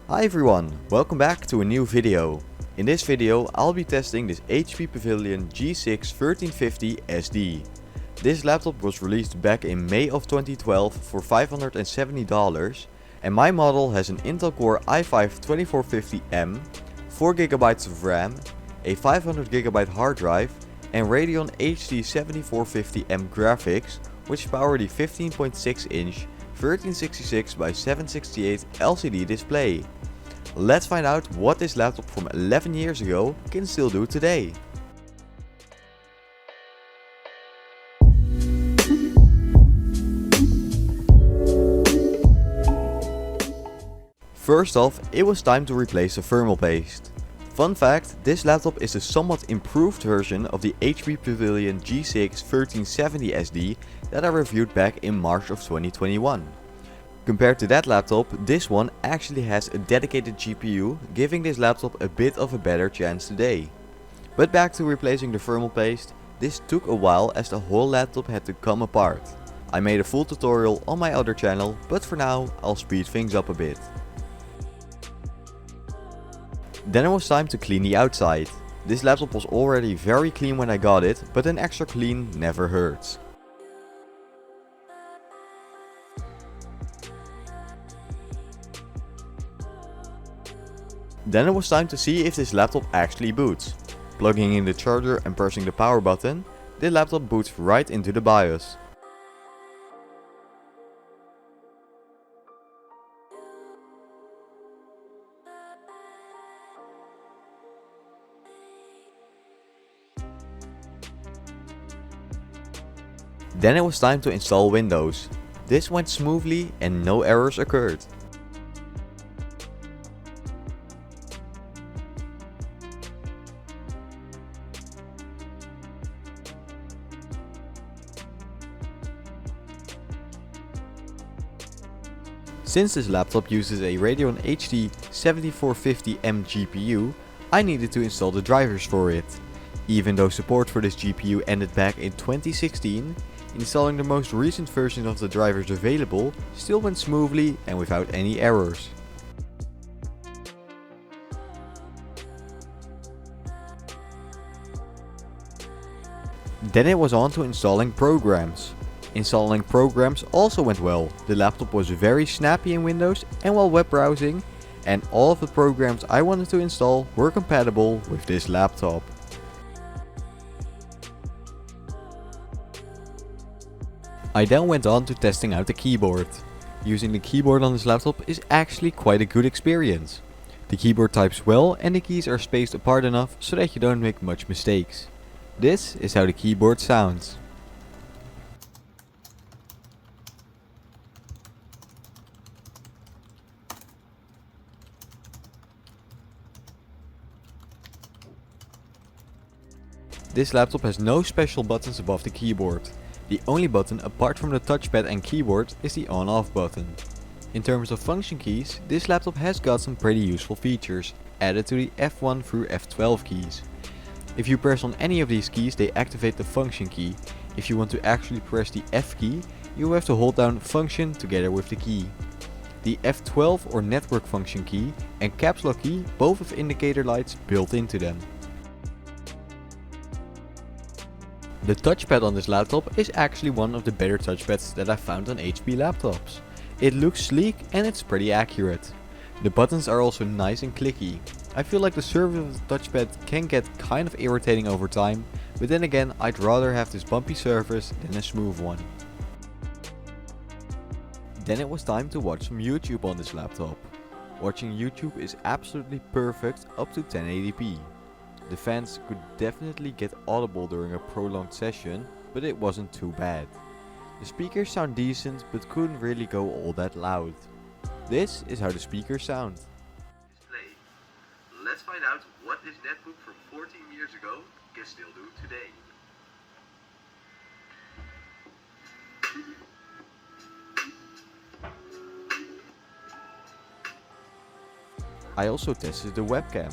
Hi everyone, welcome back to a new video. In this video I'll be testing this HP Pavilion G6-1350sd. This laptop was released back in May of 2012 for $570 and my model has an Intel Core i5-2450M, 4GB of RAM, a 500GB hard drive and Radeon HD 7450M graphics which power the 15.6-inch 1366 by 768 LCD display. Let's find out what this laptop from 11 years ago can still do today. First off, it was time to replace the thermal paste. Fun fact, this laptop is a somewhat improved version of the HP Pavilion G6-1350sd that I reviewed back in March of 2021. Compared to that laptop, this one actually has a dedicated GPU, giving this laptop a bit of a better chance today. But back to replacing the thermal paste, this took a while as the whole laptop had to come apart. I made a full tutorial on my other channel, but for now I'll speed things up a bit. Then it was time to clean the outside. This laptop was already very clean when I got it, but an extra clean never hurts. Then it was time to see if this laptop actually boots. Plugging in the charger and pressing the power button, the laptop boots right into the BIOS. Then it was time to install Windows. This went smoothly and no errors occurred. Since this laptop uses a Radeon HD 7450M GPU, I needed to install the drivers for it. Even though support for this GPU ended back in 2016, installing the most recent version of the drivers available still went smoothly and without any errors. Then it was on to installing programs. Installing programs also went well. The laptop was very snappy in Windows and while web browsing, and all of the programs I wanted to install were compatible with this laptop. I then went on to testing out the keyboard. Using the keyboard on this laptop is actually quite a good experience. The keyboard types well and the keys are spaced apart enough so that you don't make much mistakes. This is how the keyboard sounds. This laptop has no special buttons above the keyboard. The only button apart from the touchpad and keyboard is the on-off button. In terms of function keys, this laptop has got some pretty useful features added to the F1 through F12 keys. If you press on any of these keys, they activate the function key. If you want to actually press the F key, you have to hold down function together with the key. The F12 or network function key and caps lock key both have indicator lights built into them. The touchpad on this laptop is actually one of the better touchpads that I found on HP laptops. It looks sleek and it's pretty accurate. The buttons are also nice and clicky. I feel like the surface of the touchpad can get kind of irritating over time, but then again I'd rather have this bumpy surface than a smooth one. Then it was time to watch some YouTube on this laptop. Watching YouTube is absolutely perfect up to 1080p. The fans could definitely get audible during a prolonged session, but it wasn't too bad. The speakers sound decent, but couldn't really go all that loud. This is how the speakers sound. Display. Let's find out what this netbook from 14 years ago can still do today. I also tested the webcam.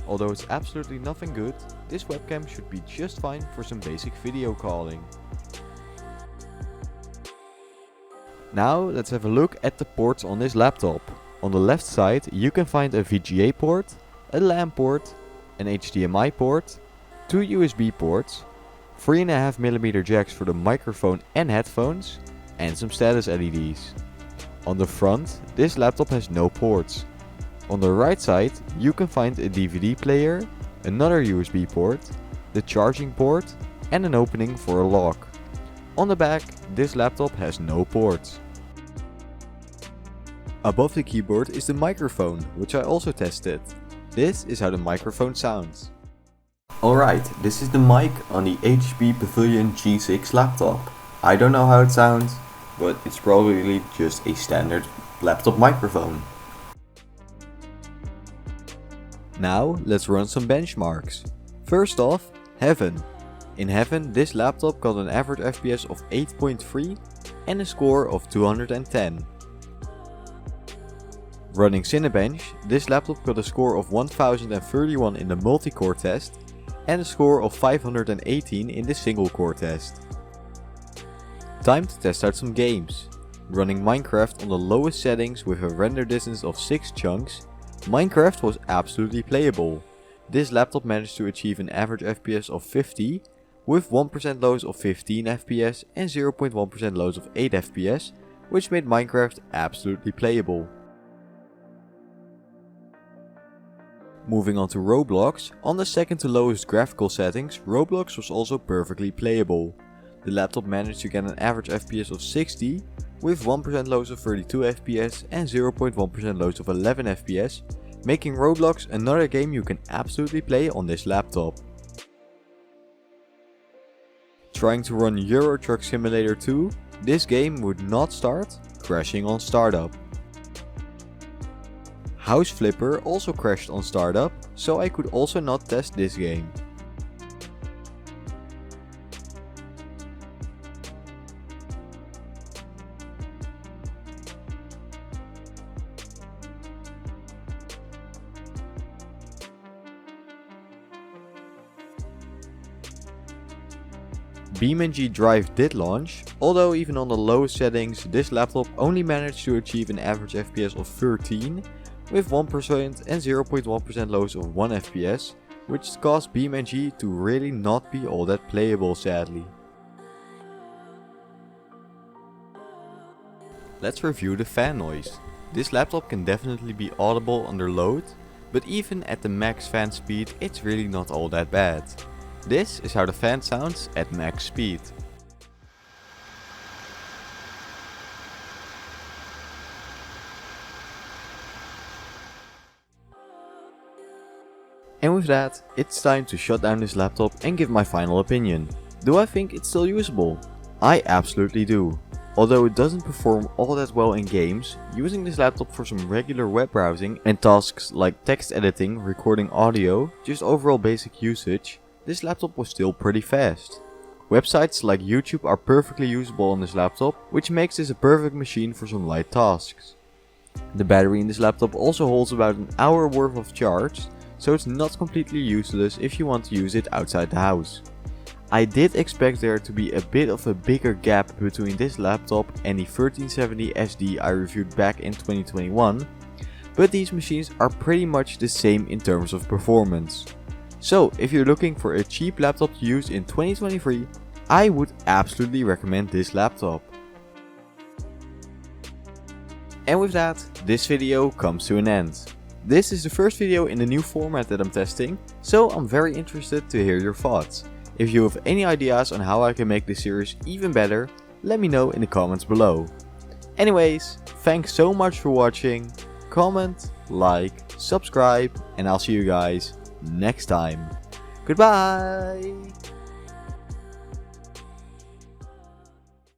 Although it's absolutely nothing good, this webcam should be just fine for some basic video calling. Now let's have a look at the ports on this laptop. On the left side you can find a VGA port, a LAN port, an HDMI port, 2 USB ports, 3.5mm jacks for the microphone and headphones, and some status LEDs. On the front, this laptop has no ports. On the right side you can find a DVD player, another USB port, the charging port, and an opening for a lock. On the back, this laptop has no ports. Above the keyboard is the microphone, which I also tested. This is how the microphone sounds. Alright, this is the mic on the HP Pavilion G6 laptop. I don't know how it sounds, but it's probably just a standard laptop microphone. Now let's run some benchmarks. First off, Heaven. In Heaven, this laptop got an average FPS of 8.3 and a score of 210. Running Cinebench, this laptop got a score of 1031 in the multi-core test and a score of 518 in the single-core test. Time to test out some games. Running Minecraft on the lowest settings with a render distance of 6 chunks, Minecraft was absolutely playable. This laptop managed to achieve an average FPS of 50, with 1% lows of 15 FPS and 0.1% lows of 8 FPS, which made Minecraft absolutely playable. Moving on to Roblox, on the second to lowest graphical settings, Roblox was also perfectly playable. The laptop managed to get an average FPS of 60, with 1% lows of 32 FPS and 0.1% lows of 11 FPS, making Roblox another game you can absolutely play on this laptop. Trying to run Euro Truck Simulator 2, this game would not start, crashing on startup. House Flipper also crashed on startup, so I could also not test this game. BeamNG Drive did launch, although even on the lowest settings this laptop only managed to achieve an average FPS of 13, with 1% and 0.1% lows of 1 FPS, which caused BeamNG to really not be all that playable sadly. Let's review the fan noise. This laptop can definitely be audible under load, but even at the max fan speed it's really not all that bad. This is how the fan sounds at max speed. And with that, it's time to shut down this laptop and give my final opinion. Do I think it's still usable? I absolutely do. Although it doesn't perform all that well in games, using this laptop for some regular web browsing and tasks like text editing, recording audio, just overall basic usage, this laptop was still pretty fast. Websites like YouTube are perfectly usable on this laptop, which makes this a perfect machine for some light tasks. The battery in this laptop also holds about an hour worth of charge, so it's not completely useless if you want to use it outside the house. I did expect there to be a bit of a bigger gap between this laptop and the 1370 SD I reviewed back in 2021, but these machines are pretty much the same in terms of performance. So if you're looking for a cheap laptop to use in 2023, I would absolutely recommend this laptop. And with that, this video comes to an end. This is the first video in the new format that I'm testing, so I'm very interested to hear your thoughts. If you have any ideas on how I can make this series even better, let me know in the comments below. Anyways, thanks so much for watching, comment, like, subscribe, and I'll see you guys next time. Goodbye!